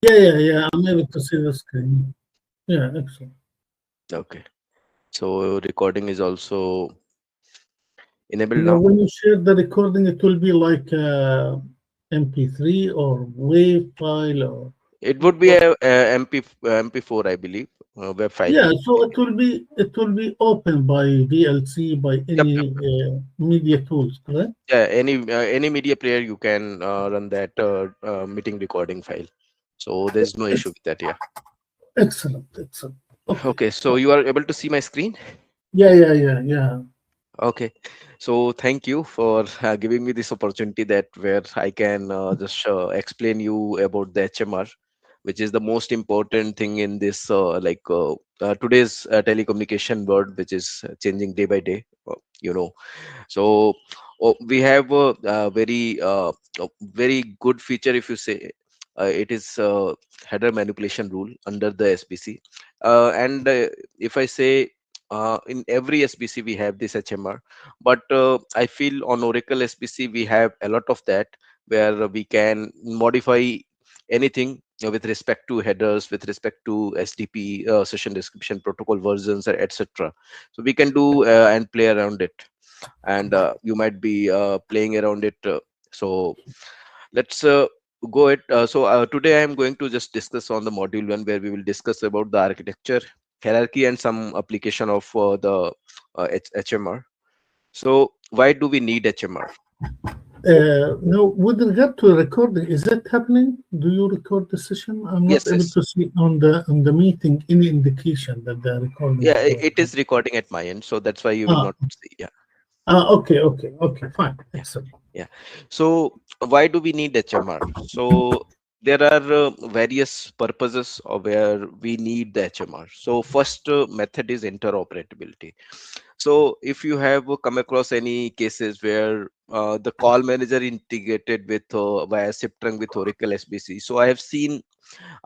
Yeah. I'm able to see the screen. Yeah, excellent. Okay. So recording is also enabled Now, now. when you share the recording, it will be like MP3 or WAV file or It would be what? a MP4, I believe, web file. Yeah, so it will be open by VLC by Yep, any yep. media tools, correct? Yeah, any media player you can run that meeting recording file. So there's no issue Ex- with that. Yeah. Excellent. Okay. Okay. So you are able to see my screen. Yeah. Okay, so thank you for giving me this opportunity that where I can just explain you about the HMR, which is the most important thing in this today's telecommunication world, which is changing day by day. You know, so we have a very good feature if you say it is header manipulation rule under the SBC, and if I say in every SBC we have this HMR, but I feel on Oracle SBC we have a lot of that where we can modify anything with respect to headers, with respect to SDP, session description, protocol versions, etc. So we can do and play around it, and you might be playing around it. So let's go it. Today I am going to just discuss on the module one, where we will discuss about the architecture, hierarchy, and some application of the HMR. So why do we need HMR? Now, with regard to recording, is that happening? Do you record the session? I'm not Yes, able yes. to see on the meeting any indication that the recording Yeah, is going it on. is recording at my end, so that's why you will Ah, not see. Yeah, okay, fine, yeah. excellent. Yeah. So why do we need HMR? So there are various purposes of where we need the HMR. So first method is interoperability. So if you have come across any cases where the call manager integrated with via SIP trunk with Oracle SBC, so I have seen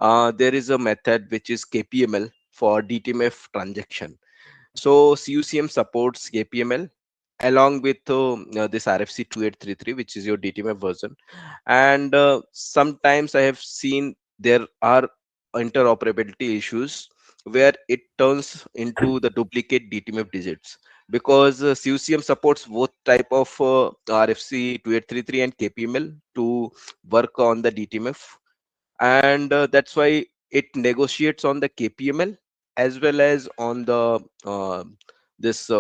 there is a method which is KPML for DTMF transaction. So CUCM supports KPML along with this RFC 2833, which is your DTMF version. And sometimes I have seen there are interoperability issues where it turns into the duplicate DTMF digits, because CUCM supports both type of RFC 2833 and KPML to work on the DTMF, and that's why it negotiates on the KPML as well as on the this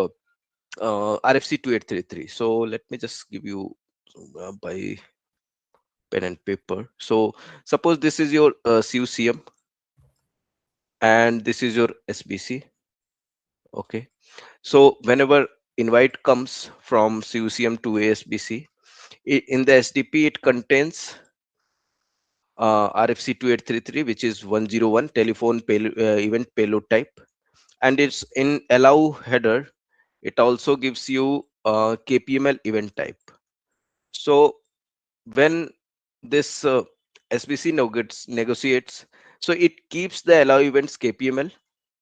RFC 2833. So let me just give you by pen and paper. So suppose this is your CUCM and this is your SBC. Okay. So whenever invite comes from CUCM to ASBC, in the SDP it contains RFC 2833, which is 101 telephone event payload type, and it's in allow header. It also gives you KPML event type. So when this SBC negotiates, so it keeps the allow events KPML,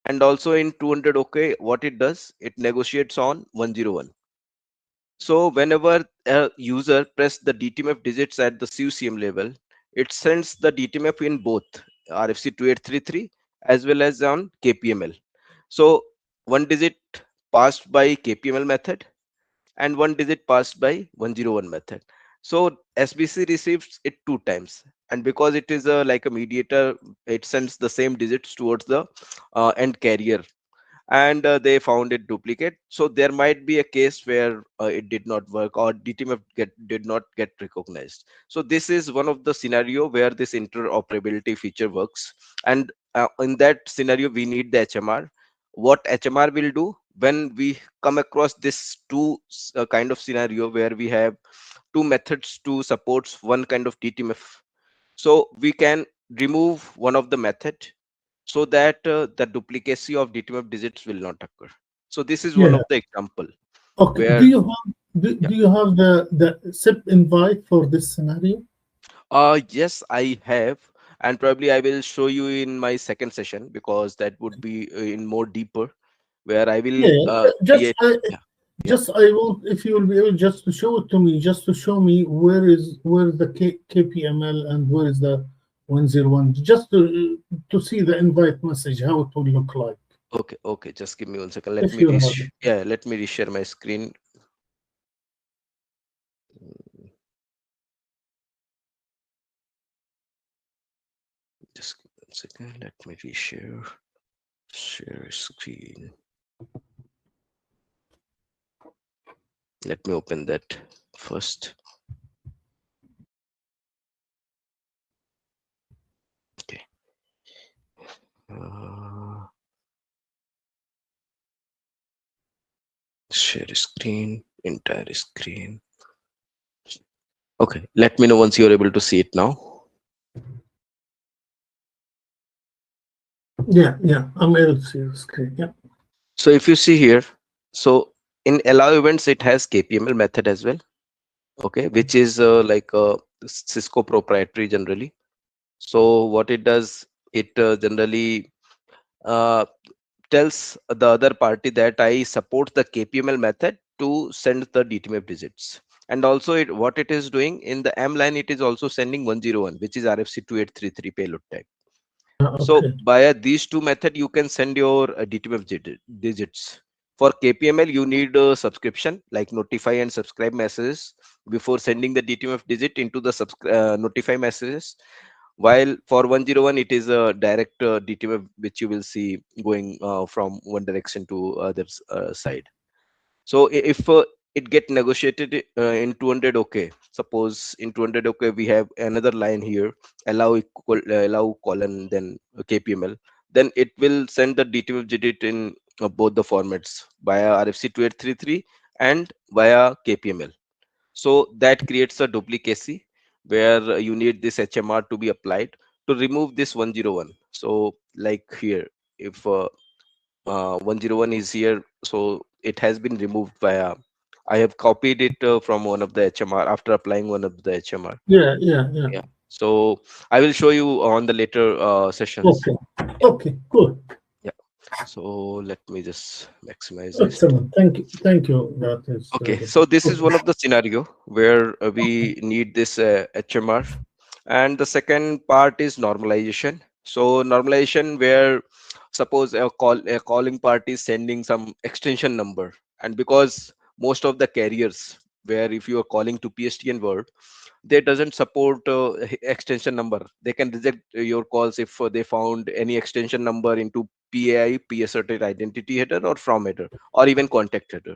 and also in 200 OK, what it does, it negotiates on 101. So whenever a user press the DTMF digits at the CUCM level, it sends the DTMF in both RFC 2833 as well as on KPML. So one digit passed by KPML method and one digit passed by 101 method. So SBC receives it two times, and because it is like a mediator, it sends the same digits towards the end carrier, and they found it duplicate. So there might be a case where it did not work or DTMF did not get recognized. So this is one of the scenario where this interoperability feature works, and in that scenario we need the HMR. What HMR will do when we come across this two kind of scenario where we have two methods to supports one kind of DTMF, so we can remove one of the method so that the duplicacy of DTMF digits will not occur. So this is one Yeah. of the example Okay. Do where, you have do, yeah. do you have the SIP invite for this scenario? Yes, I have, and probably I will show you in my second session, because that would be in more deeper, where I will Yeah. Just create. Yeah, yeah. just I want, if you will be able just to show it to me, just to show me where is the KPML and where is the 101, just to see the invite message, how it will look like, Okay, just give me 1 second. Let if me you have it. yeah, let me reshare my screen. Mm, Just give me 1 second. Let me share screen. Let me open that first. Okay. Uh, Share screen, entire screen. Okay, let me know once you're able to see it now. Yeah, I'm able to see the screen. Yeah. So if you see here, so in allow events, it has KPML method as well. Okay, which is like Cisco proprietary generally. So what it does, it generally uh, tells the other party that I support the KPML method to send the DTMF digits. And also what it is doing in the M line, it is also sending 101, which is RFC 2833 payload tag. So Okay. via these two method, you can send your DTMF digits. For KPML, you need a subscription like notify and subscribe messages before sending the DTMF digit into the notify messages. While for 101, it is a direct DTMF which you will see going from one direction to other side. So if it get negotiated in 200, okay, suppose in 200, okay, we have another line here, allow colon then KPML, then it will send the DTMF digit in both the formats via RFC 2833 and via KPML. So that creates a duplicacy where you need this HMR to be applied to remove this 101. So like here, if 101 is here, so it has been removed via, I have copied it from one of the HMR after applying one of the HMR. Yeah. Yeah, so I will show you on the later sessions. Okay. Yeah, Okay. Good. yeah. So let me just maximize it. Excellent. Thank you. That is Okay, so this is good. one of the scenario where we need this HMR, and the second part is normalization. So normalization where suppose a calling party is sending some extension number, and because most of the carriers where if you are calling to PSTN world, they doesn't support extension number. They can reject your calls if they found any extension number into PAI, asserted identity header or from header or even contact header.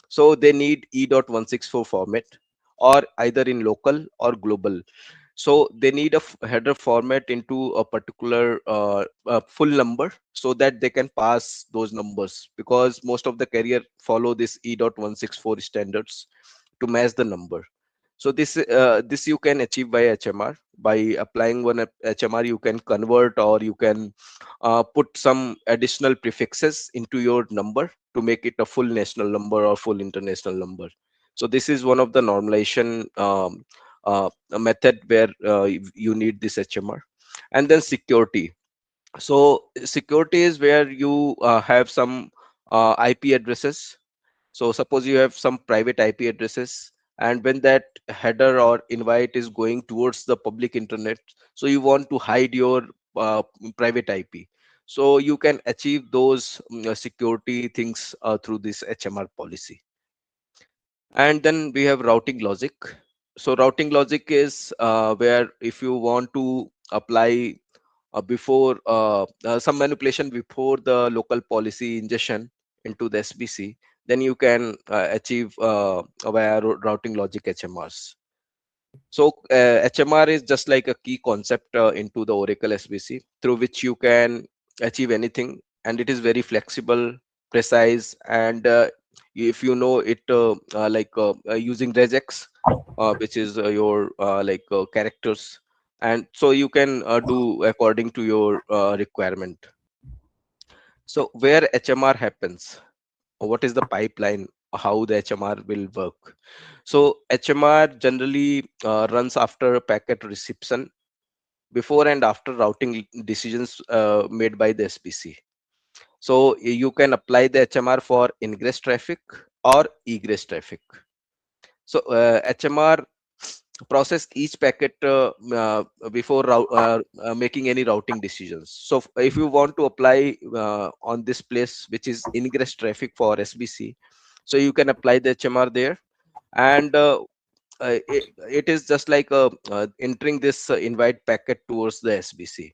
So they need E.164 format or either in local or global. So they need a header format into a particular full number so that they can pass those numbers, because most of the carrier follow this E.164 standards to match the number. So this you can achieve by HMR. By applying one HMR, you can convert or you can put some additional prefixes into your number to make it a full national number or full international number. So this is one of the normalization a method where you need this HMR. And then security. So security is where you have some IP addresses. So suppose you have some private IP addresses, and when that header or invite is going towards the public internet, so you want to hide your private IP. So you can achieve those security things through this HMR policy. And then we have routing logic. So routing logic is where if you want to apply before some manipulation before the local policy ingestion into the SBC, then you can achieve via routing logic HMRs. So HMR is just like a key concept into the Oracle SBC through which you can achieve anything, and it is very flexible, precise, and if you know it using Regex, which is your characters, and so you can do according to your requirement. So where HMR happens, what is the pipeline, how the HMR will work? So HMR generally runs after packet reception, before and after routing decisions made by the SBC. So you can apply the HMR for ingress traffic or egress traffic. So HMR process each packet before making any routing decisions. So if you want to apply on this place which is ingress traffic for SBC, so you can apply the HMR there. And it is just like entering this invite packet towards the SBC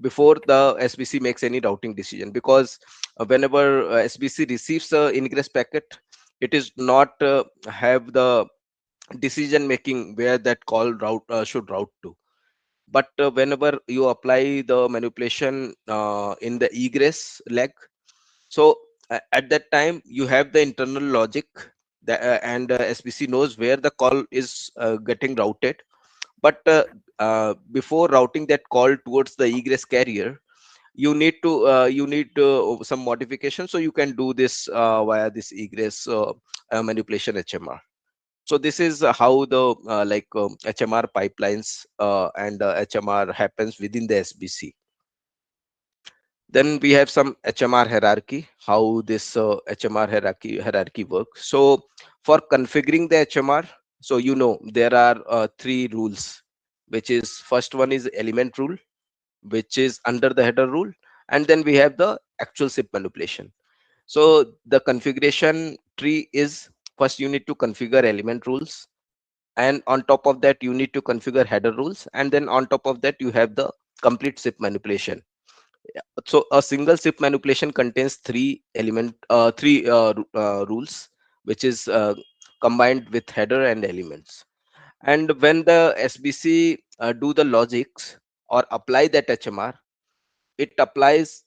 before the SBC makes any routing decision, because whenever SBC receives a ingress packet, it is not have the decision making where that call route should route to. But whenever you apply the manipulation in the egress leg, so at that time you have the internal logic that, and SBC knows where the call is getting routed. But before routing that call towards the egress carrier, you need some modification, so you can do this via this egress manipulation HMR. So this is how the HMR pipelines and HMR happens within the SBC. Then we have some HMR hierarchy, how this HMR hierarchy works. So for configuring the HMR, so there are three rules, which is first one is element rule, which is under the header rule, and then we have the actual SIP manipulation. So the configuration tree is, first you need to configure element rules, and on top of that you need to configure header rules, and then on top of that you have the complete SIP manipulation. So a single SIP manipulation contains three rules, which is combined with header and elements. And when the SBC do the logics or apply that HMR, it applies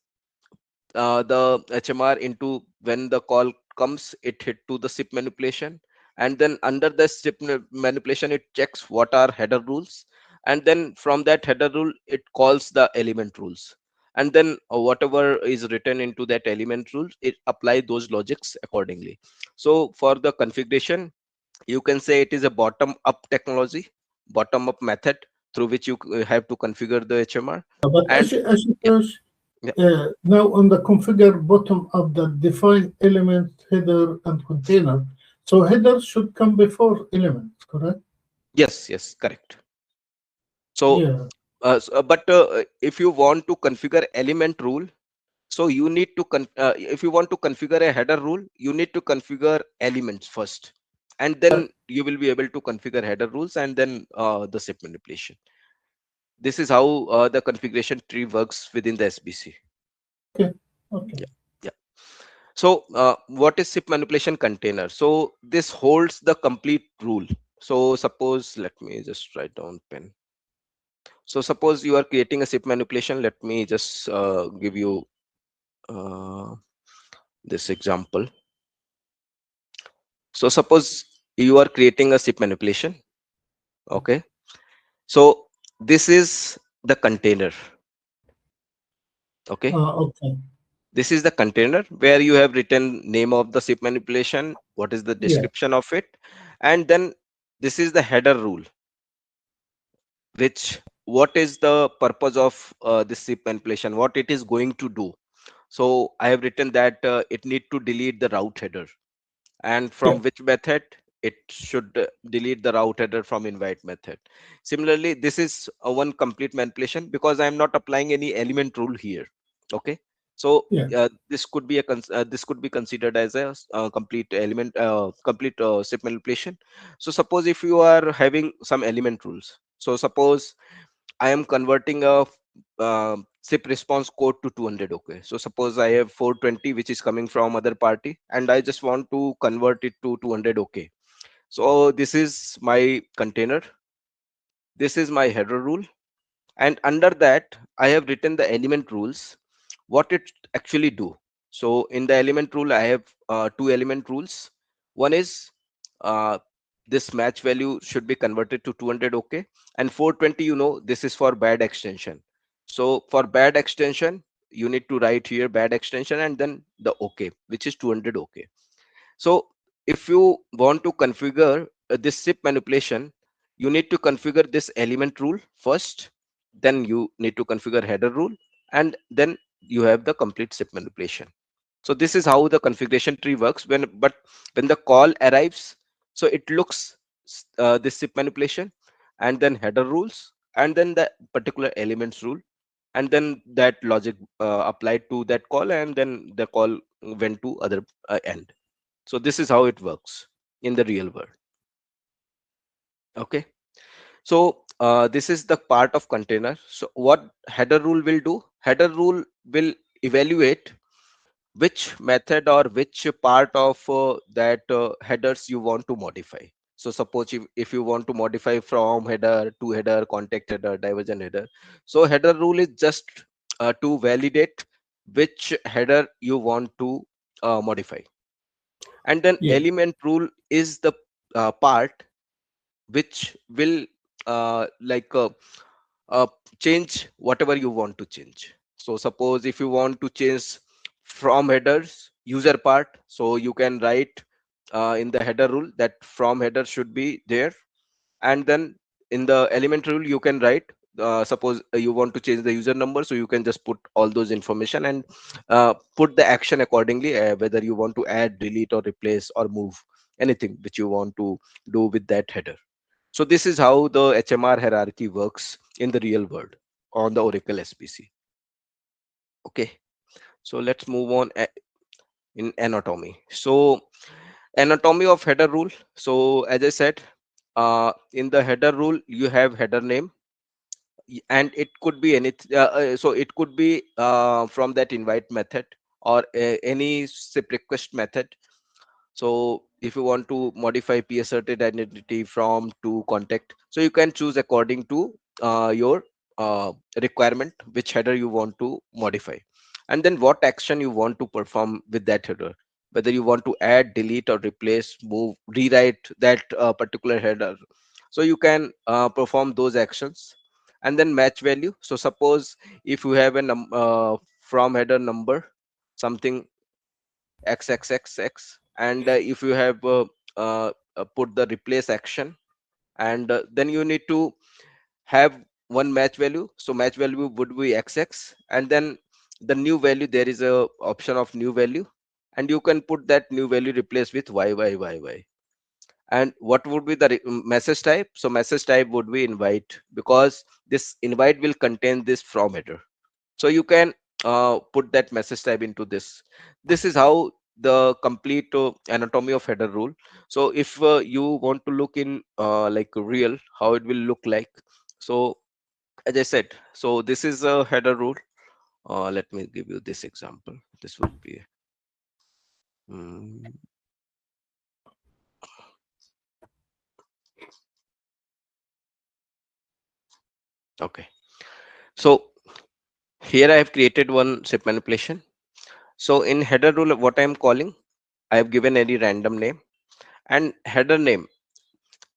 the HMR into, when the call comes, it hit to the SIP manipulation, and then under the SIP manipulation it checks what are header rules, and then from that header rule it calls the element rules, and then whatever is written into that element rules, it apply those logics accordingly. So for the configuration, you can say it is a bottom up technology, bottom up method through which you have to configure the HMR. But And yeah, Ashutosh, yeah. now on the configure bottom of the define element, header, and container. So header should come before elements, correct? Yes, correct. So Yeah. but if you want to configure element rule, so you need to if you want to configure a header rule, you need to configure elements first, and then you will be able to configure header rules, and then the SIP manipulation. This is how the configuration tree works within the SBC. Okay. Okay. Yeah, yeah. So what is SIP manipulation container? So this holds the complete rule. So suppose, let me just write down pen. So suppose you are creating a SIP manipulation. Let me just give you uh, this example. So suppose you are creating a SIP manipulation. Okay. So this is the container. Okay. Okay. This is the container where you have written name of the SIP manipulation, what is the Yeah. description of it, and then this is the header rule, which what is the purpose of this SIP manipulation, what it is going to do. So I have written that it need to delete the route header, and Yeah. from which method it should delete the route header, from invite method. Similarly, this is one complete manipulation because I am not applying any element rule here. Okay. So Yeah. this could be this could be considered as a complete element complete SIP manipulation. So suppose if you are having some element rules, so suppose I am converting a SIP response code to 200. Okay. So suppose I have 420, which is coming from other party, and I just want to convert it to 200. Okay. So this is my container. This is my header rule. And under that, I have written the element rules, what it actually do. So in the element rule, I have two element rules. One is uh, this match value should be converted to 200. Okay. And 420, this is for bad extension. So for bad extension, you need to write here bad extension and then the okay, which is 200. Okay. So if you want to configure this SIP manipulation, you need to configure this element rule first, then you need to configure header rule, and then you have the complete SIP manipulation. So this is how the configuration tree works. When the call arrives, so it looks this SIP manipulation. and then header rules, and then the particular elements rule, and then that logic applied to that call, and then the call went to other end. So this is how it works in the real world. Okay. So this is the part of container. So what header rule will do? Header rule will evaluate which method or which part of that headers you want to modify. So suppose if you want to modify from header to header, contact header, diversion header. So header rule is just to validate which header you want to modify. And then Yeah, element rule is the part which will like uh, change whatever you want to change. So suppose if you want to change from headers user part, so you can write in the header rule that from header should be there, and then in the element rule you can write suppose you want to change the user number, so you can just put all those information and put the action accordingly, whether you want to add, delete, or replace or move anything which you want to do with that header. So this is how the HMR hierarchy works in the real world on the Oracle SBC. Okay, so let's move on in anatomy. So anatomy of header rule. So as I said, in the header rule you have header name, and it could be anything. So it could be from that invite method or any SIP request method. So if you want to modify p asserted identity from to contact, so you can choose according to your requirement which header you want to modify, and then what action you want to perform with that header, whether you want to add, delete, or replace, move, rewrite that particular header. So you can perform those actions. And then match value. So suppose if you have a from header number something xxxx, and if you have put the replace action, and then you need to have one match value. So match value would be xx, and then the new value, there is a option of new value, and you can put that new value replaced with yy. And what would be the message type? So message type would be invite, because this invite will contain this from header. So you can put that message type into this. This is how the complete anatomy of header rule. So if you want to look in like real how it will look like, so as I said, so this is a header rule. Let me give you this example. This would be mm, okay. So here I have created one SIP manipulation. So in header rule, what I am calling, I have given any random name, and header name,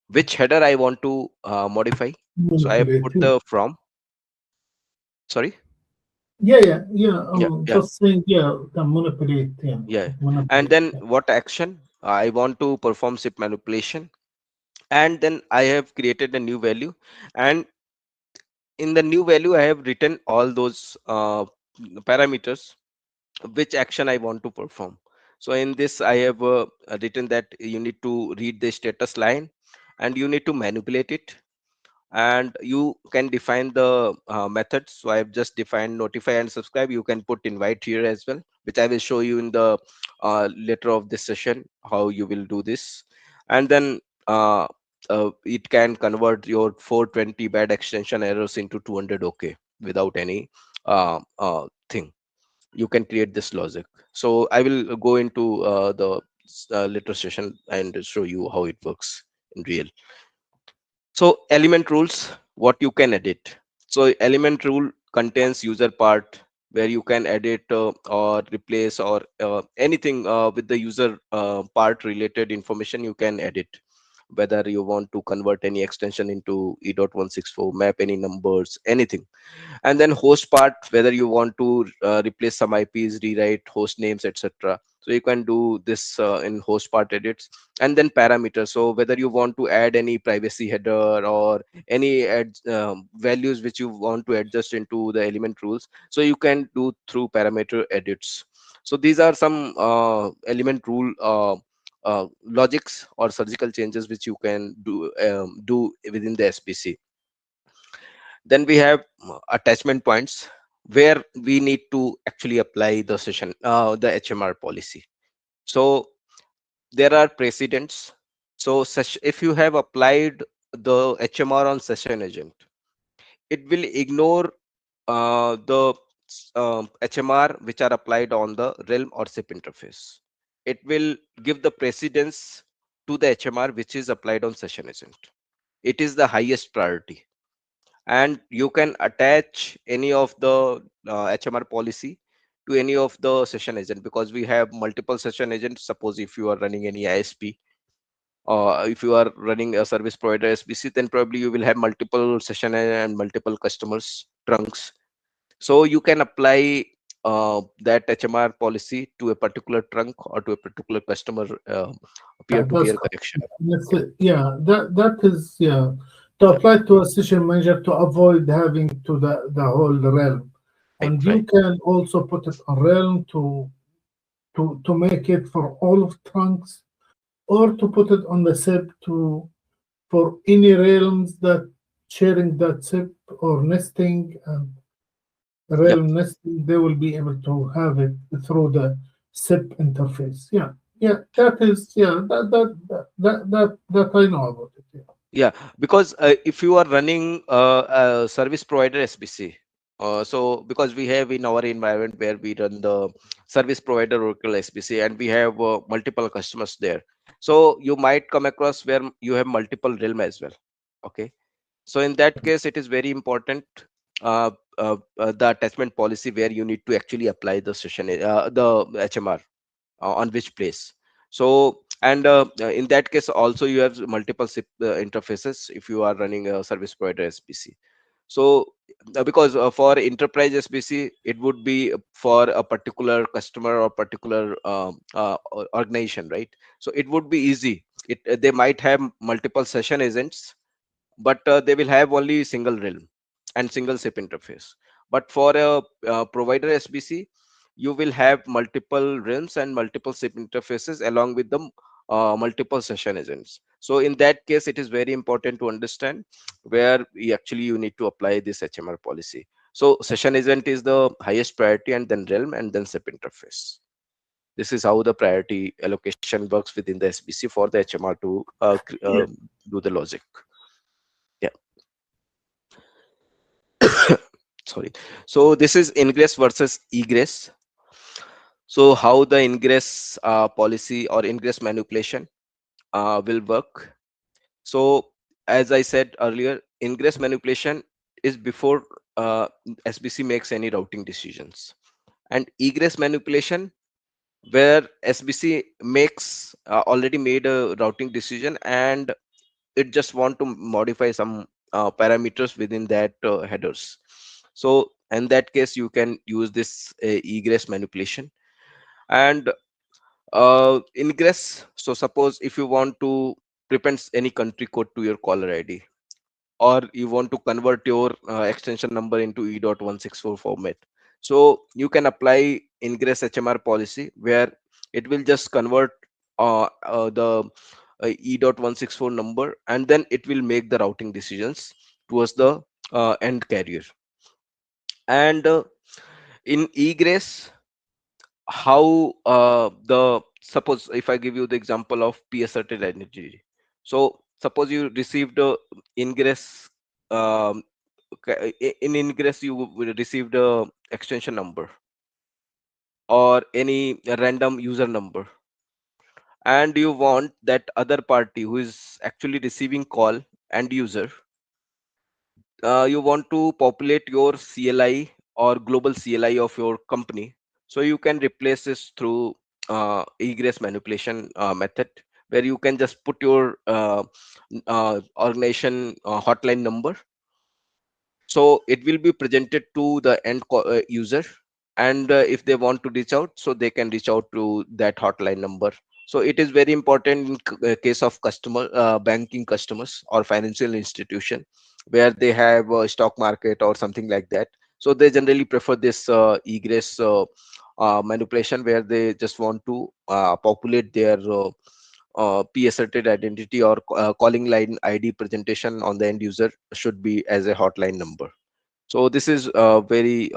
which header I want to modify. So I have manipulate. put the from, sorry, Yeah. yeah, yeah, Just saying, yeah, can manipulate, yeah, yeah. And manipulate, then yeah. what action I want to perform SIP manipulation, and then I have created a new value, and in the new value I have written all those parameters which action I want to perform. So in this I have written that you need to read the status line, and you need to manipulate it, and you can define the methods. So I have just defined notify and subscribe. You can put invite here as well, which I will show you in the later of this session how you will do this. And then it can convert your 420 bad extension errors into 200 okay without any thing. You can create this logic. So I will go into the later session and show you how it works in real. So element rules, what you can edit. So element rule contains user part where you can edit or replace or anything with the user part related information you can edit. Whether you want to convert any extension into E.164, map any numbers, anything. And then host part, whether you want to replace some IPs, rewrite host names, etc. So you can do this in host part edits. And then parameters, so whether you want to add any privacy header or any values which you want to adjust into the element rules, so you can do through parameter edits. So these are some element rule logics or surgical changes which you can do within the SBC. Then we have attachment points where we need to actually apply the the HMR policy. So there are precedents. So if you have applied the HMR on session agent, it will ignore the HMR which are applied on the realm or SIP interface. It will give the precedence to the HMR which is applied on session agent. It is the highest priority, and you can attach any of the HMR policy to any of the session agent, because we have multiple session agents. Suppose if you are running any ISP, if you are running a service provider SBC, then probably you will have multiple session and multiple customers trunks. So you can apply that HMR policy to a particular trunk or to a particular customer Yeah, that's peer-to-peer correct. connection. That's it. Yeah, that is, yeah, to apply to a session manager to avoid having to the whole realm. Right, And you right. can also put it on realm to make it for all of trunks, or to put it on the SIP to for any realms that sharing that SIP or nesting and Yep. realm nesting, they will be able to have it through the SIP interface. Yeah, yeah, that is, yeah, that I know about it. Yeah. Yeah, because if you are running a service provider SBC, so because we have in our environment where we run the service provider Oracle SBC, and we have multiple customers there, so you might come across where you have multiple realm as well. Okay, so in that case, it is very important the attachment policy where you need to actually apply the the HMR on which place. So, and in that case also you have multiple SIP interfaces if you are running a service provider SBC. So because for enterprise SBC it would be for a particular customer or particular organization, right? So it would be easy. They might have multiple session agents, but they will have only single realm and single SIP interface. But for a provider SBC, you will have multiple realms and multiple SIP interfaces along with the multiple session agents. So in that case, it is very important to understand where you need to apply this HMR policy. So session agent is the highest priority, and then realm, and then SIP interface. This is how the priority allocation works within the SBC for the HMR to do the logic. Yeah. Sorry. So this is ingress versus egress. So how the ingress policy or ingress manipulation will work. So as I said earlier, ingress manipulation is before SBC makes any routing decisions, and egress manipulation where SBC makes already made a routing decision, and it just want to modify some parameters within that headers. So in that case you can use this egress manipulation. And ingress, so suppose if you want to prepend any country code to your caller ID, or you want to convert your extension number into E.164 format, so you can apply ingress HMR policy where it will just convert the E.164 number, and then it will make the routing decisions towards the end carrier. And in egress, how the suppose if I give you the example of P asserted identity. So suppose you received a ingress, in ingress you received a extension number or any random user number, and you want that other party who is actually receiving call, end user, you want to populate your CLI or global CLI of your company. So you can replace this through egress manipulation method, where you can just put your organization hotline number. So it will be presented to the user, and if they want to reach out, so they can reach out to that hotline number. So it is very important in case of customer banking customers or financial institution where they have a stock market or something like that. So they generally prefer this egress manipulation, where they just want to populate their p-asserted identity or calling line id presentation on the end user should be as a hotline number. So this is very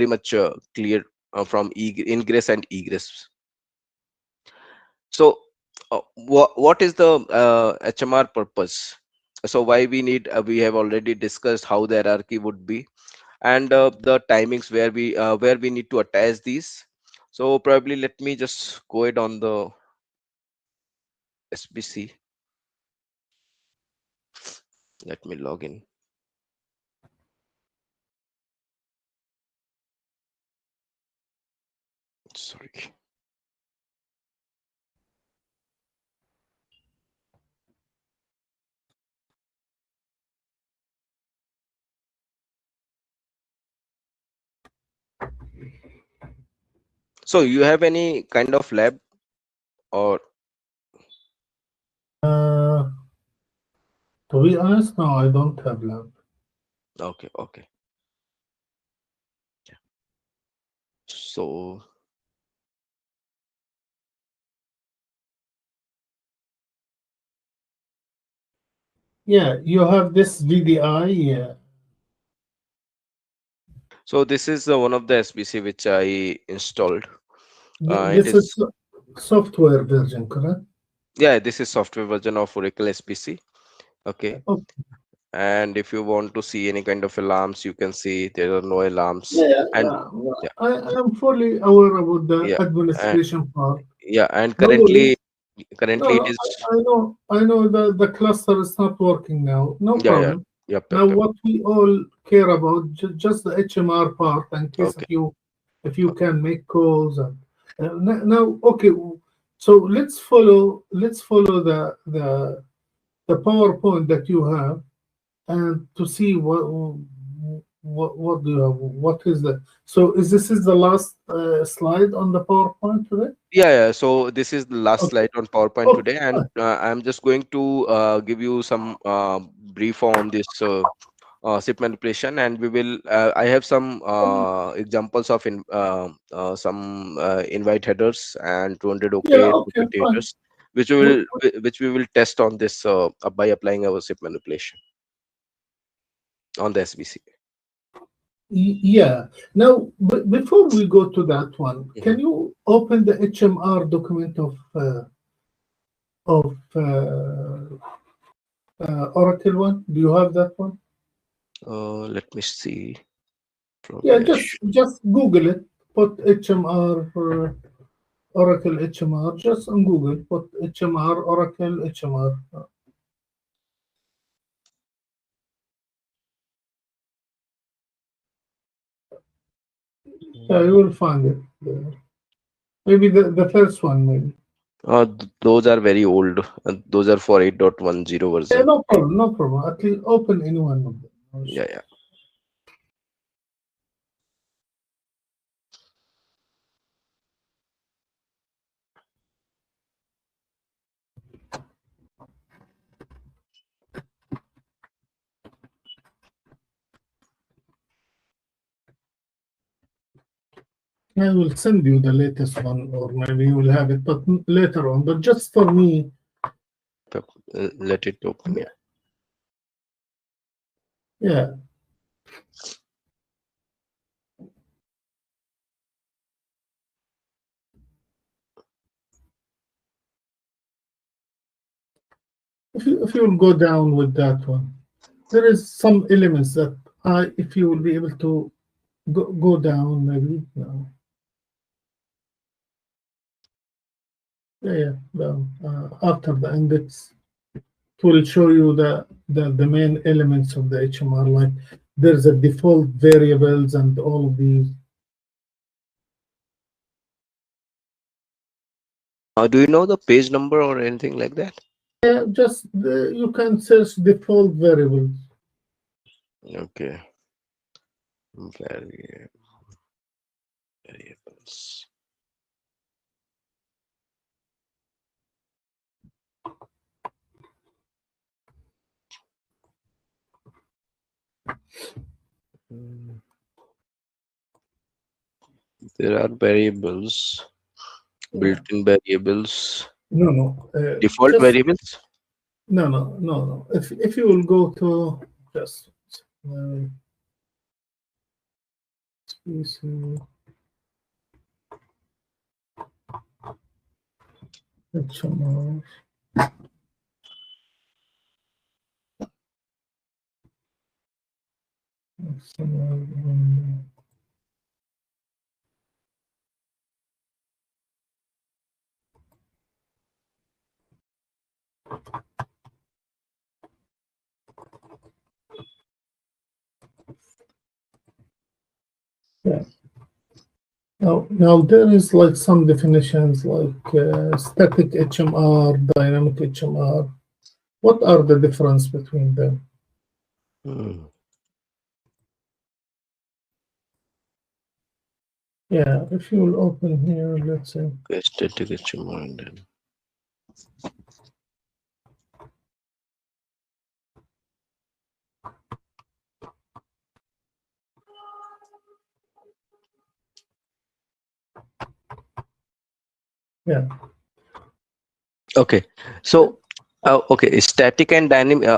much clear from ingress and egress. So what is the HMR purpose? So why we need, we have already discussed how the hierarchy would be, and the timings where we need to attach these. So probably let me just go ahead on the SBC. Let me log in. Sorry. So you have any kind of lab or Uh, to be honest, no, I don't have lab. okay, okay. So Yeah, you have this VDI. Yeah, this is one of the SBC which I installed. It This is, is software version, correct? yeah, this is software version of Oracle SBC. Okay. Okay. And if you want to see any kind of alarms, you can see there are no alarms. Yeah, And yeah, I am fully aware about the yeah, and administration part. yeah, and No worries. currently No, it no, is, I know the cluster is not working now. No yeah, yeah, problem. yep, yep, Now, yep. what we all care about, just the HMR part, in case Okay. if you can make calls. And, now, okay. So let's follow the PowerPoint that you have, and to see what do you have. What is the so is this is the last slide on the PowerPoint today? Yeah, yeah. So this is the last Okay. slide on PowerPoint Okay. today, and I'm just going to give you some brief on this SIP manipulation, and we will. I have some examples of some invite headers and 200 Yeah. OK Okay. 250 Fine. headers, which we will test on this by applying our SIP manipulation on the SBC. Yeah. Now, before we go to that one, Mhm. can you open the HMR document of Oracle one? Do you have that one? Let me see. Yeah, Pramesh. just Google it. Put HMR Oracle HMR. Just on Google, put HMR Oracle HMR. Yeah, you will find it there. Maybe the first one, maybe. Those are very old. Those are for 8.10 Yeah, version. no problem, no problem. At least open any one of them. No Yeah, issue. yeah. I will send you the latest one, or maybe you will have it, but later on. But just for me, Let it open. Yeah. yeah. If you will go down with that one, there is some elements that if you will be able to go down, maybe no. Yeah, down after the index, it will show you the main elements of the HMR. Like there's a default variables and all of these. Do you know the page number or anything like that? Yeah, just you can search default variables. Okay. Variables. Mm, There are variables, Yeah, built-in variables. No, no. Default Just variables. no, no, no, no. If you will go to just Sbc HMR, yeah. Now there is like some definitions like static HMR, dynamic HMR. What are the difference between them? Hmm. Yeah, if you will open here, let's say. Okay, static HMR and then Yeah, okay. So okay, static and dynamic.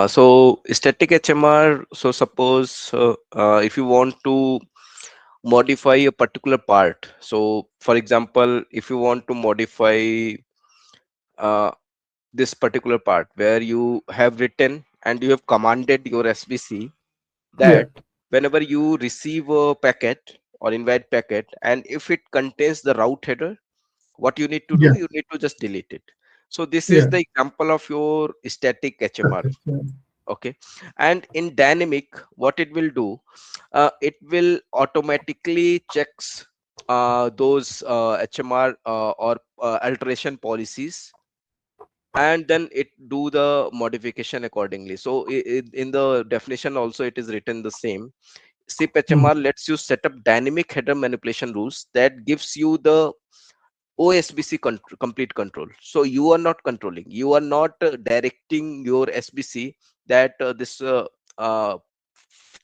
So static HMR. So suppose if you want to modify a particular part. So for example, if you want to modify uh, this particular part where you have written and you have commanded your SBC yeah, that whenever you receive a packet or invite packet, and if it contains the route header, what you need to do, yeah, you need to just delete it. So this is yeah. the example of your static HMR. Static, yeah, Okay. And in dynamic, what it will do, it will automatically checks those HMR or alteration policies, and then it do the modification accordingly. So in the definition also it is written the same. SIP mm, HMR lets you set up dynamic header manipulation rules that gives you the OSBC complete control. So you are not controlling, you are not directing your SBC that this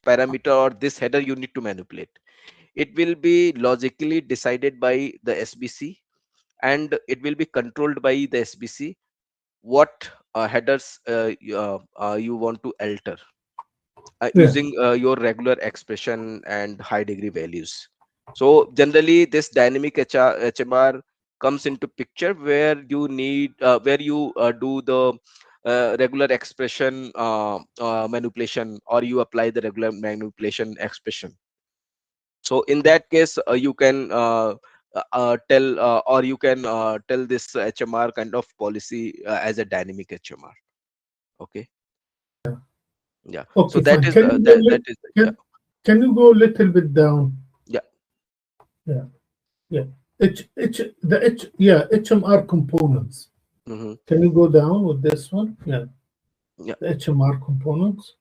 parameter or this header you need to manipulate. It will be logically decided by the SBC, and it will be controlled by the SBC what headers you want to alter yeah, using your regular expression and high degree values. So generally this dynamic HMR comes into picture where you need where you do the regular expression manipulation, or you apply the regular manipulation expression. So in that case you can tell or you can tell this HMR kind of policy as a dynamic HMR. Okay. yeah. Yeah. So Okay, that fine. is Can you go that is yeah. can you go a little bit down? Yeah. Yeah, yeah. HMR components. Hmm. Can you go down with this one? Yeah, Yeah. the HMR components.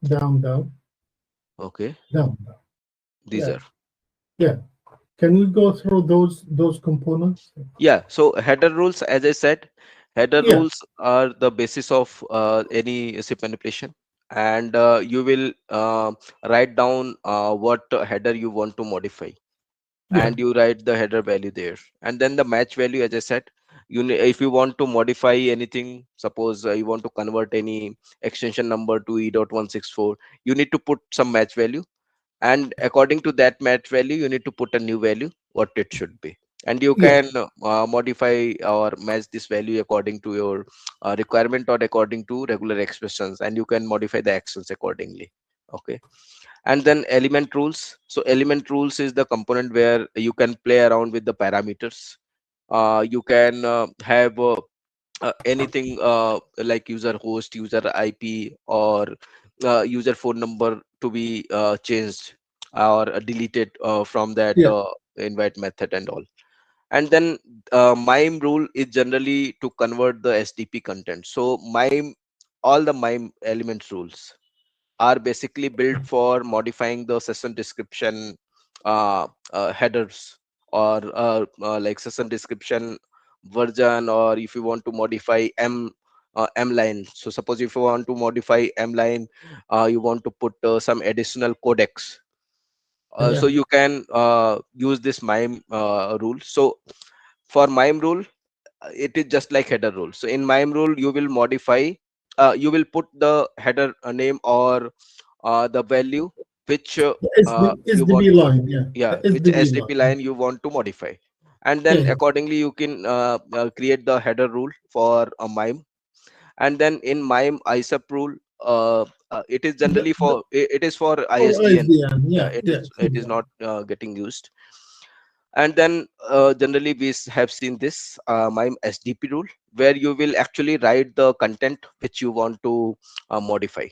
Down, down, Okay. down, down. These Yeah, are, yeah. Can we go through those components? yeah. So header rules, as I said, header Yeah, rules are the basis of any SIP manipulation, and you will write down what header you want to modify, yeah, and you write the header value there, and then the match value, as I said, if you want to modify anything, suppose you want to convert any extension number to E.164, you need to put some match value, and according to that match value you need to put a new value what it should be, and you yeah, can modify or match this value according to your requirement or according to regular expressions, and you can modify the actions accordingly. Okay. And then element rules. So element rules is the component where you can play around with the parameters. You can have anything like user host, user IP, or user phone number to be changed or deleted from that yeah, invite method and all. And then mime rule is generally to convert the SDP content. So mime, all the mime elements rules are basically built for modifying the session description headers, or like session description version, or if you want to modify m line. So suppose if you want to modify m line, you want to put some additional codecs, so yeah, you can use this mime rule. So for mime rule, it is just like header rule. So in mime rule, you will modify, you will put the header name or the value which The you want SDB to line, yeah, the yeah, which SDB SDP line. line you want to modify, and Yeah, then yeah. accordingly you can create the header rule for a mime. And then in mime isap rule, it is generally The, it is for for ISDN. ISDN, Yeah, yeah, yeah, it is exactly. not getting used. And then generally we have seen this mime SDP rule, where you will actually write the content which you want to modify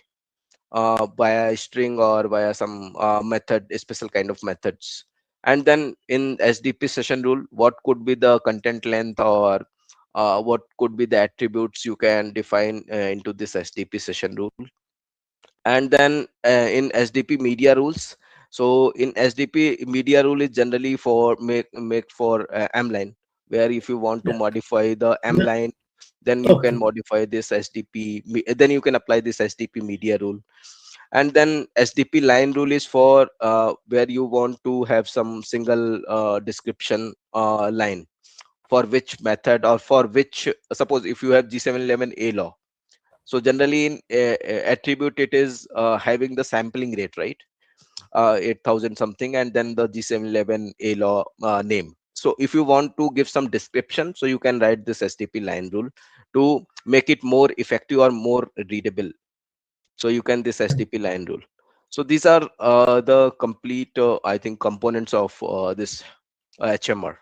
via a string or via some method, a special kind of methods. And then in SDP session rule, what could be the content length, or what could be the attributes you can define into this SDP session rule. And then in SDP media rules, so in SDP media rule is generally for make for M line, where if you want to Yeah. modify the M No, line, then you can okay. modify this SDP, then you can apply this SDP media rule. And then SDP line rule is for where you want to have some single description line for which method, or for which, suppose if you have G711 a law, so generally in attribute, it is having the sampling rate, right? 8000 something, and then the G711 a law name. So if you want to give some description, so you can write this SDP line rule to make it more effective or more readable. So you can this SDP line rule. So these are the complete I think components of this HMR.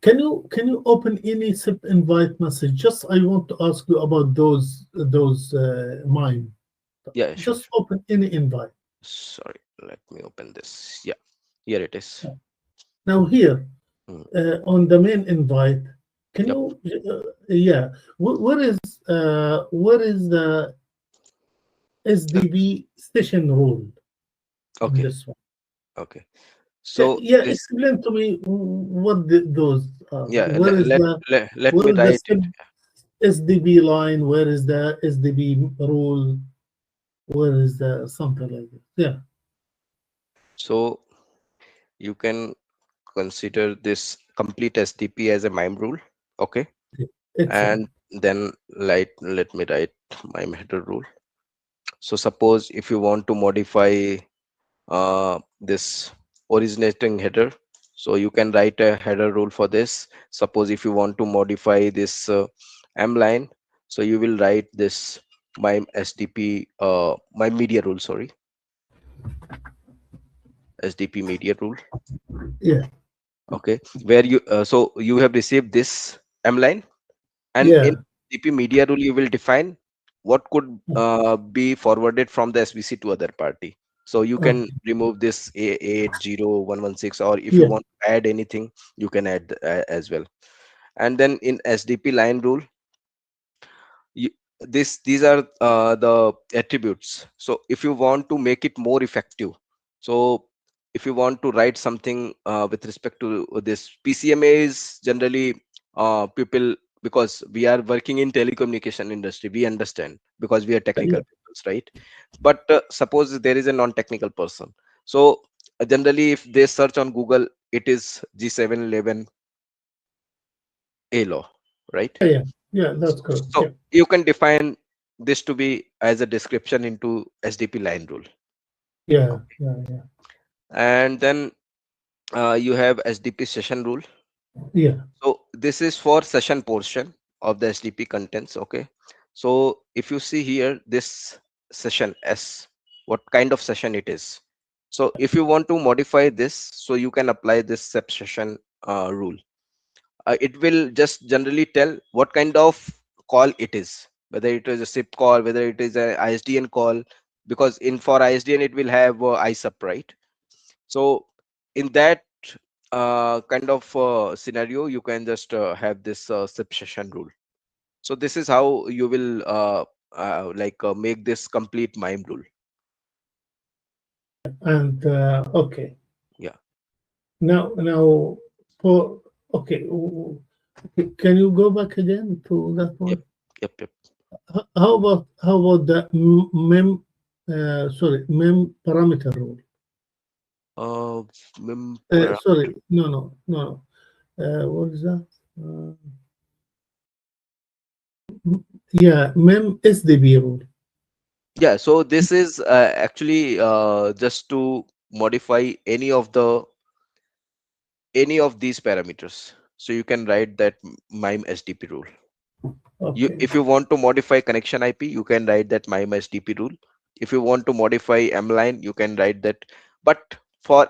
Can you open any SIP invite message? Just I want to ask you about those mine. Yeah, sure, Just sure. open any invite. Sorry, let me open this. Yeah, here it is. Now here Mm, on the main invite, can yep. you yeah, where is the Uh, SDB session rule in okay, this one? okay. Yeah, So yeah, this, explain to me what those are. yeah, Where is the let where me is the write it. SIP SDB line? Where is the SDB rule? Where is the something like this? Yeah, So you can consider this complete SDP as a MIME rule. Okay. excellent. And then let me write MIME header rule. So suppose if you want to modify this originating header, so you can write a header rule for this. Suppose if you want to modify this M line, so you will write this MIME SDP, MIME media rule, sorry, SDP media rule. Yeah, Okay, where you so you have received this M line, and in yeah. DP media rule you will define what could be forwarded from the SBC to other party. So you can Okay. remove this A80116, or if you Yeah, want to add anything, you can add as well. And then in SDP line rule, you, these are the attributes. So if you want to make it more effective, so if you want to write something with respect to this, PCMA is generally people, because we are working in telecommunication industry, we understand because we are technical yeah, people, right? But suppose there is a non-technical person, so generally if they search on Google, it is G711 a law, right? yeah, yeah. That's correct. So Yeah, you can define this to be as a description into SDP line rule. yeah, Okay. yeah, yeah, And then you have SDP session rule. yeah. So this is for session portion of the SDP contents. Okay. So if you see here, this session S, what kind of session it is. So if you want to modify this, so you can apply this sub session rule. It will just generally tell what kind of call it is, whether it is a SIP call, whether it is a ISDN call, because in for ISDN it will have ISUP, right? So in that kind of scenario, you can just have this SIP session rule. So this is how you will make this complete MIME rule. And okay. Yeah. Now for okay. Can you go back again to that Yep. one? Yep. Yep. How about the mem parameter rule? Uh, mem Sorry, parameter. no. What is that? Uh, Yeah, mem SDB rule. Yeah, so this is actually just to modify any of these parameters. So you can write that MIME SDP rule. You, Okay, if you want to modify connection IP, you can write that MIME SDP rule. If you want to modify M line, you can write that. But for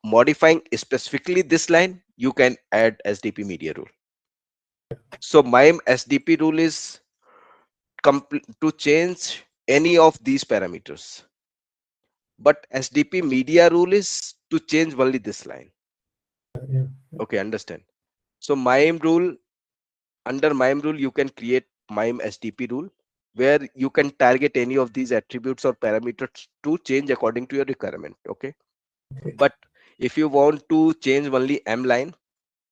modifying specifically this line, you can add SDP media rule. So MIME SDP rule is to change any of these parameters. But SDP media rule is to change only this line. yeah, Okay, understand. So MIME rule, under MIME rule, you can create MIME SDP rule where you can target any of these attributes or parameters to change according to your requirement. Okay. okay, But if you want to change only M line,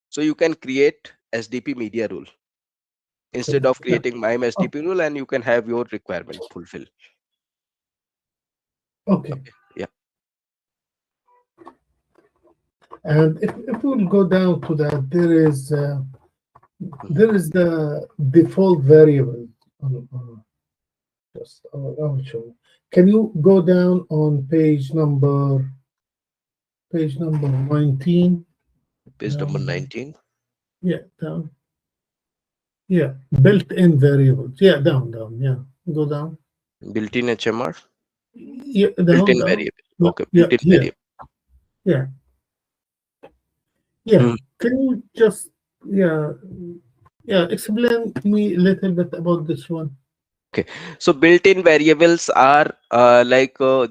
so you can create SDP media rule okay, instead of yeah, creating MIME oh, SDP rule, and you can have your requirement fulfilled. okay. Okay. Yeah. And if we'll go down to that, Mhm. there is the default variable. Just I'll show you. Can you go down on page number 19? Page number Down, 19, yeah, down. Yeah, built-in variables. Yeah, down. Yeah, go down. built-in HMR, Yeah, down, built-in down. variable. No, Okay, yeah, built-in here. variable. Yeah, yeah. Mhm. Can you just yeah, yeah, explain me a little bit about this one? Okay, so built-in variables are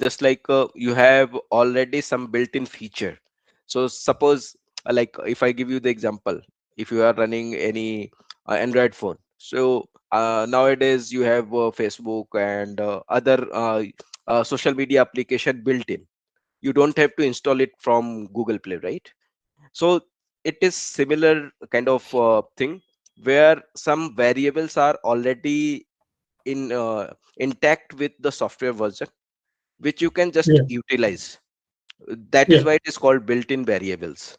just like you have already some built-in feature. So suppose if I give you the example, if you are running any Android phone, so nowadays you have Facebook and other social media application built in. You don't have to install it from Google Play, right? So it is similar kind of thing where some variables are already intact with the software version, which you can just Yeah, utilize. That is yeah, why it is called built-in variables.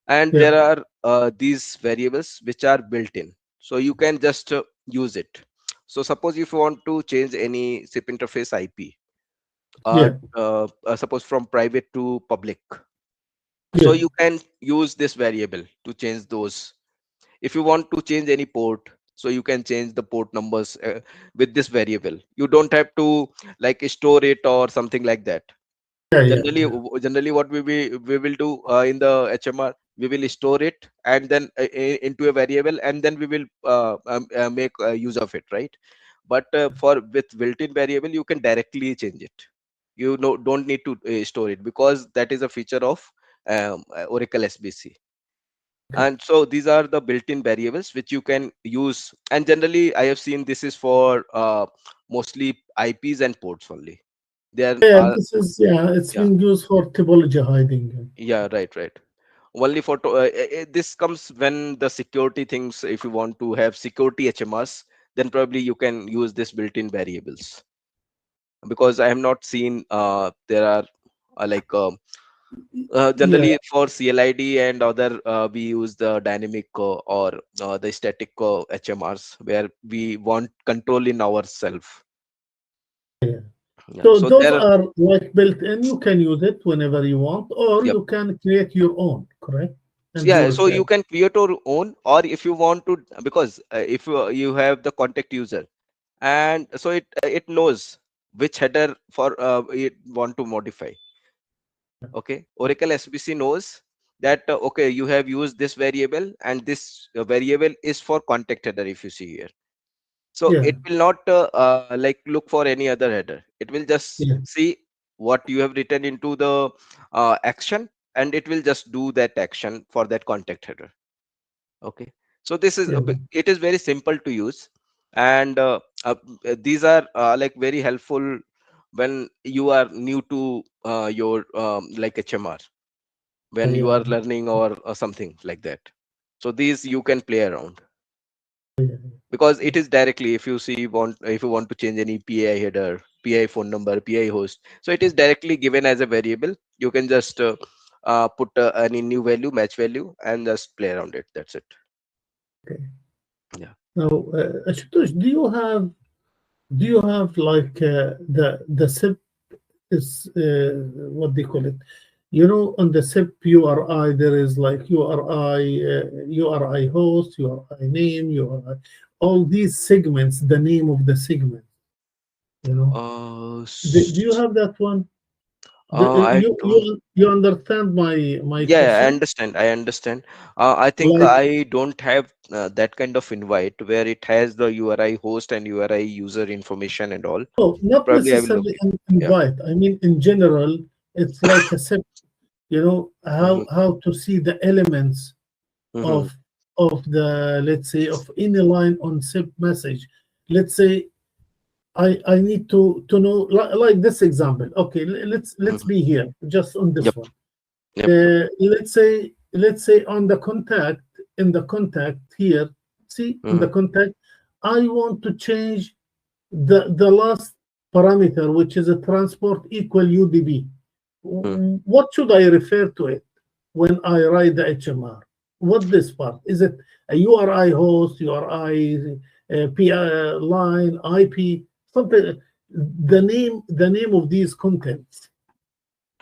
And yeah, there are these variables which are built-in, so you can just use it. So suppose if you want to change any SIP interface IP, yeah, suppose from private to public, so yeah, you can use this variable to change those. If you want to change any port, so you can change the port numbers with this variable. You don't have to store it or something like that. yeah, yeah, Generally, yeah, what we will do in the HMR, we will store it and then into a variable, and then we will make use of it, right? But for with built-in variable, you can directly change it. You don't need to store it, because that is a feature of Oracle SBC. okay. And so these are the built-in variables which you can use, and generally I have seen this is for mostly IPs and ports only. There Yeah, are, it's yeah, being used for typology hiding. yeah, right. Only for this comes when the security things, if you want to have security HMRs, then probably you can use this built-in variables, because I have not seen there are like Yeah, generally for CLID and other, we use the dynamic or the static HMRs, where we want control in ourselves. yeah. Yeah. So So those there, are like built in. You can use it whenever you want, or yep. you can create your own, correct? So, And yeah. use So you that. can create your own, or if you want to, because if you have the contact user, and so it knows which header for it want to modify. Okay, Oracle SBC knows that okay, you have used this variable, and this variable is for contact header, if you see here. So Yeah, it will not look for any other header. It will just yeah, see what you have written into the action, and it will just do that action for that contact header. Okay, so this is yeah, it is very simple to use, and these are very helpful when you are new to your HMR, when you yeah, are learning or something like that. So these you can play around, yeah. because it is directly, if you see, want if you want to change any PI header, PI phone number, PI host, so it is directly given as a variable. You can just put any new value, match value, and just play around it. That's it. Okay. Yeah. Now, Ashutosh, do you have like the SIP is what they call it? You know, on the SIP URI there is like URI host, URI name, URI, all these segments, the name of the segment. You know, uh, do you s- have that one? I don't. You understand my Yeah, I question? understand. I understand. I think Like, I don't have that kind of invite where it has the URI host and URI user information and all. oh, not Probably I will look necessarily it. an Yeah. invite. I mean, in general, it's like a SIP. You know Mm-hmm. how to see the elements Mm-hmm. of the, let's say, of any line on SIP message. Let's say I need to know like this example. Okay, let's Mm-hmm. be here just on this Yep. one. Yep. Yep. Let's say on the contact, in the contact here, see in the Mm-hmm. contact, I want to change the last parameter, which is a transport equal UDP. What should I refer to it when I write the HMR? What this part? Is it a URI host, URI line, IP, something? The name of these contents.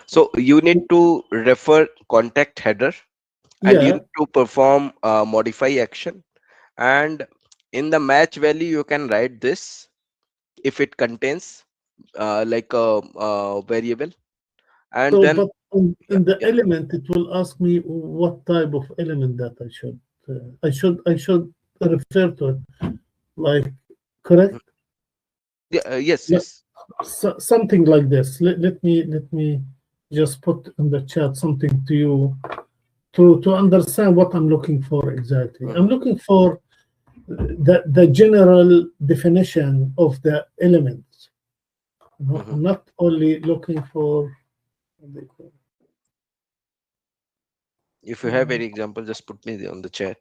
So you need to refer contact header and you Yeah. need to perform modify action, and in the match value you can write this if it contains like a variable, and So, then but yeah, in the yeah. element, it will ask me what type of element that I should refer to it, like, correct? Mm, yeah, yes, yes. Something like this. Let me just put in the chat something to you to understand what I'm looking for exactly. I'm Mhm, looking for the general definition of the elements. No, mhm. I'm not only looking for what they call If you have any example, just put me on the chat.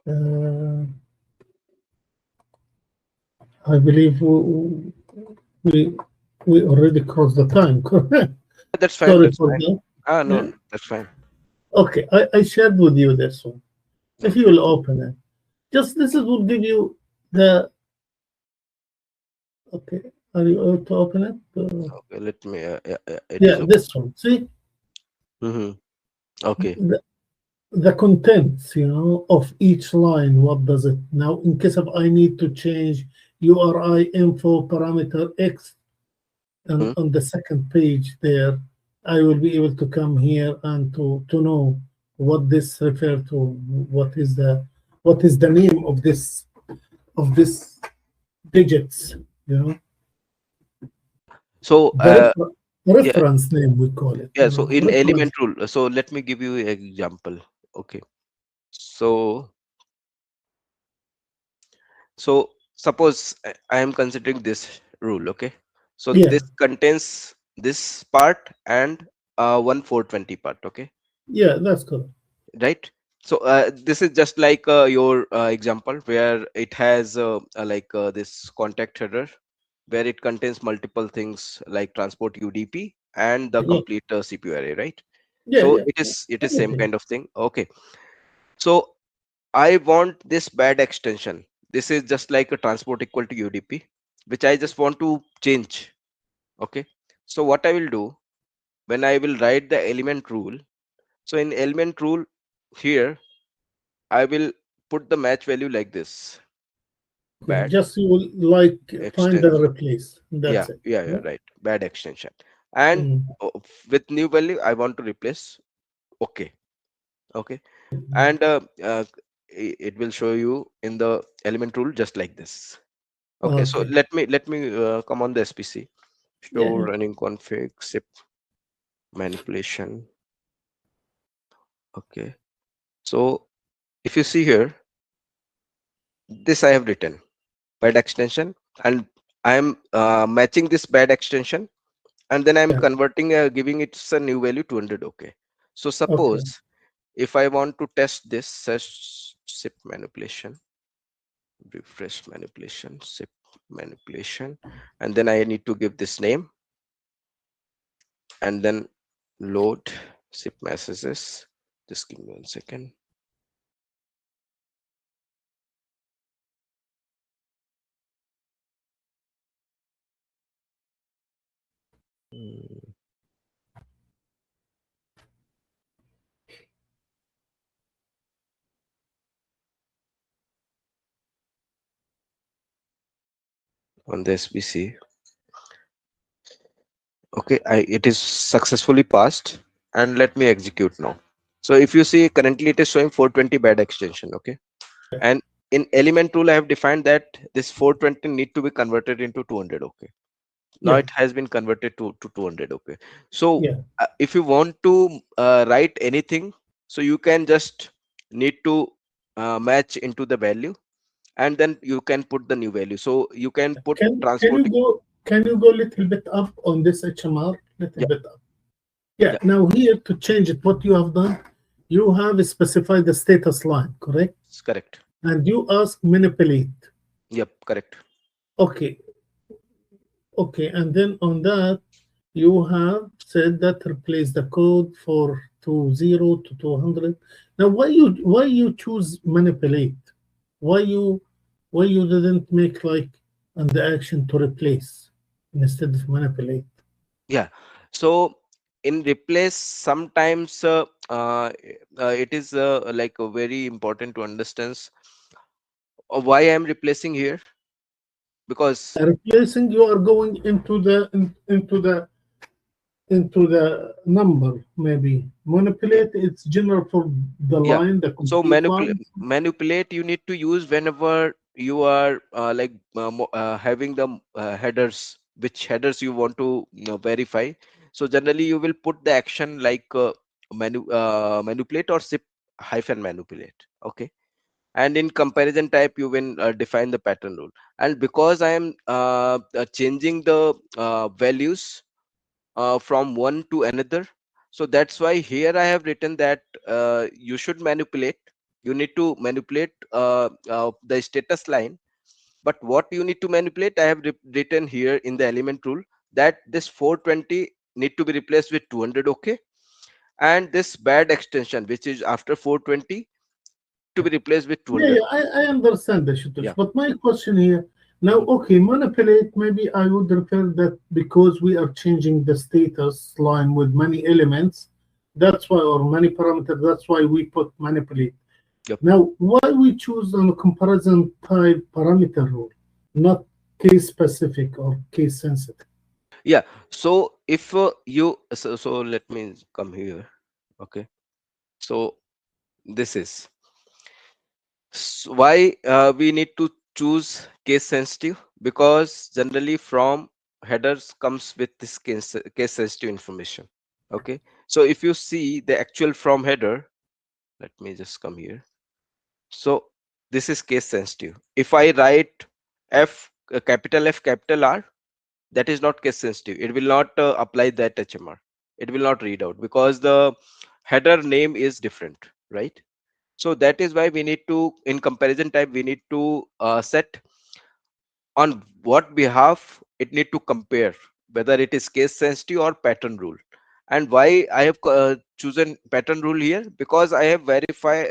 uh, I believe we we already crossed the time. Correct. That's fine. Sorry That's for fine. that. Ah, no, Yeah. no, that's fine. Okay, I shared with you this one. If you Okay, will open it, just this is will give you the. Okay, are you able to open it? okay. Let me. Yeah, yeah, it Yeah, is open. this one. See Hmm. Okay. the contents, of each line. What does it now? In case of I need to change URI info parameter X, and Hmm. on the second page there, I will be able to come here and to know what this refer to. What is the name of this digits? You know, So, the yeah, reference name we call it. yeah. So in Reference. element rule, so let me give you an example. Okay. So, suppose I am considering this rule. Okay. So Yeah, this contains this part and 1420 part. Okay. yeah, that's correct. Right. So this is just like your example where it has like this contact header where it contains multiple things like transport UDP and the Yeah, complete CPU array, right? yeah, So yeah. it is same Everything. kind of thing. Okay. So I want this bad extension. This is just like a transport equal to UDP, which I just want to change. Okay. So what I will do when I will write the element rule. So in element rule here, I will put the match value like this. Okay, Bad just you will like find and extension. replace. Yeah, That's it. yeah, yeah, Yeah. right. Bad extension. And Mm. with new value, I want to replace okay. Okay. And it will show you in the element rule just like this. Okay. So Okay. let me come on the SPC. Show Yeah, yeah. running config, zip manipulation. Okay. So if you see here, this I have written bad extension, and I am matching this bad extension, and then I'm Yeah. converting giving it a new value 200. Okay. So Okay. suppose if I want to test this search zip manipulation, refresh manipulation, zip manipulation, and then I need to give this name, and then load zip messages. Just give me 1 second. Mm, on the SBC. Okay, it is successfully passed, and let me execute now. So if you see, currently it is showing 420 bad extension. Okay, and in element rule I have defined that this 420 need to be converted into 200. Okay, now Yeah, it has been converted to 200. Okay, so yeah. if you want to write anything, so you can just need to match into the value, and then you can put the new value. So you can put transporting. Can you go a little bit up on this HMR? Little Yeah, bit up. Yeah. yeah, Now here to change it, what you have done, you have specified the status line, correct? it's correct. And you ask manipulate. Yep, correct. Okay. Okay. And then on that, you have said that replace the code for 20 to 200. Now, why you choose manipulate? Why you why you didn't make like an the action to replace instead of manipulate? Yeah, so in replace sometimes it is like very important to understand why I am replacing here, because Replacing, you are going into the number maybe. Manipulate, it's general for the yeah, line, the so complete line. manipulate you need to use whenever you are having the headers, which headers you want to verify. So generally you will put the action like manipulate or zip hyphen manipulate. Okay, and in comparison type you will define the pattern rule. And because I am changing the values from one to another, so that's why here I have written that you should manipulate, you need to manipulate the status line. But what you need to manipulate, I have written here in the element rule that this 420 need to be replaced with 200. Okay, and this bad extension which is after 420 to be replaced with Yeah, 200. I understand the Shitush, Yeah. but my question here now, Mhm. okay, manipulate, maybe I would refer that because we are changing the status line with many elements, that's why, or many parameters, that's why we put manipulate. Yep. Now, why we choose on a comparison type parameter rule, not case specific or case sensitive? Yeah, so if so let me come here. Okay, so this is why we need to choose case sensitive, because generally from headers comes with this case sensitive information. Okay, so if you see the actual from header, let me just come here. So this is case sensitive. If I write f capital F capital R, that is not case sensitive, it will not apply that HMR, it will not read out because the header name is different, right? So that is why we need to, in comparison type, we need to set on what behalf it need to compare, whether it is case sensitive or pattern rule. And why I have chosen pattern rule here, because I have verified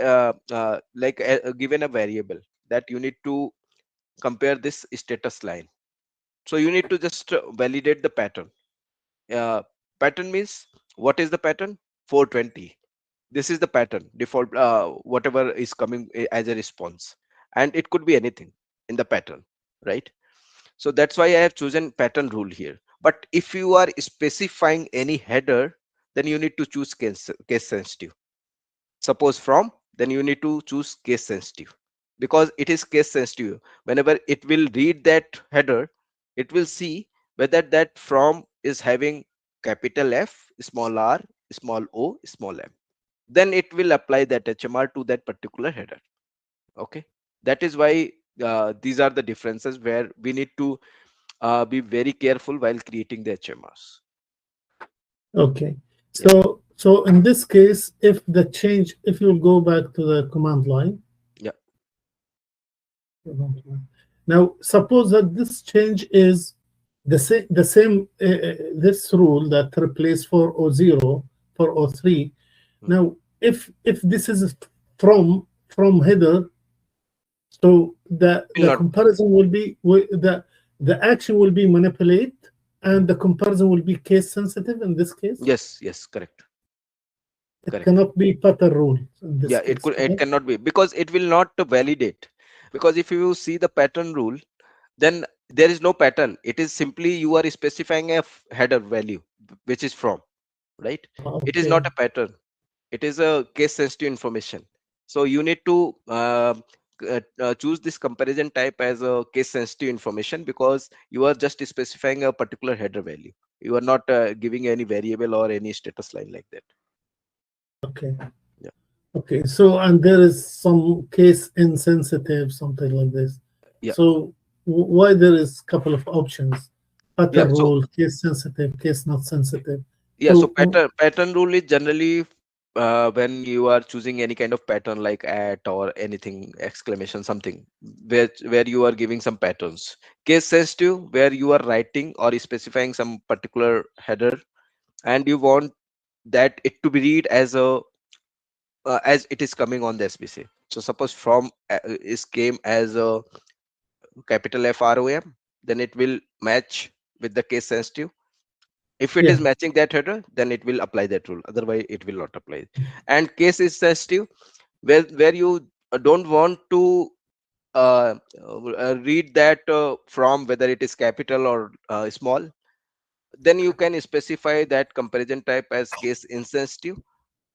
given a variable that you need to compare this status line. So you need to just validate the pattern. uh, Pattern means, what is the pattern? 420. This is the pattern default, whatever is coming as a response, and it could be anything in the pattern, right? So that's why I have chosen pattern rule here. But if you are specifying any header, then you need to choose case sensitive. Suppose from, then you need to choose case sensitive, because it is case sensitive. Whenever it will read that header, it will see whether that from is having capital F, small r, small o, small m, then it will apply that HMR to that particular header. Okay, that is why these are the differences where we need to be very careful while creating the HMRs. Okay. Yeah, So in this case, if the change, if you go back to the command line, yeah, Now, suppose that this change is the same this rule that replace 403 403. Hmm. Now, if this is from header, so Will the not. comparison will be the action will be manipulate, and the comparison will be case sensitive in this case. Yes, yes, correct, It correct. cannot be pattern rule in this Yeah, case, it correct? cannot be because it will not validate. Because if you see the pattern rule, then there is no pattern. It is simply you are specifying a header value which is from, right? It is not Okay. a pattern. It is a case sensitive information. So you need to choose this comparison type as a case sensitive information, because you are just specifying a particular header value. You are not giving any variable or any status line like that. Okay. Yeah, Okay, so and there is some case insensitive, something like this. yeah, So why there is couple of options, yeah. pattern So rule, case sensitive, case not sensitive. yeah, so So pattern rule is generally when you are choosing any kind of pattern like at or anything exclamation something, where you are giving some patterns. Case sensitive, where you are writing or specifying some particular header, and you want that it to be read as it is coming on the SBC. So suppose from is came as a capital FROM, then it will match with the case sensitive. If it is yeah, matching that header, then it will apply that rule, otherwise it will not apply. And case is sensitive, where you don't want to read that from whether it is capital or small, then you can specify that comparison type as case insensitive.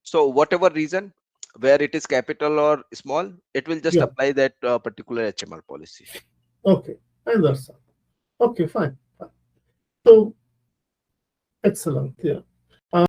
So whatever reason, where it is capital or small, it will just yeah. apply that particular HMR policy. Okay, I understand. Okay, fine. So excellent. Yeah.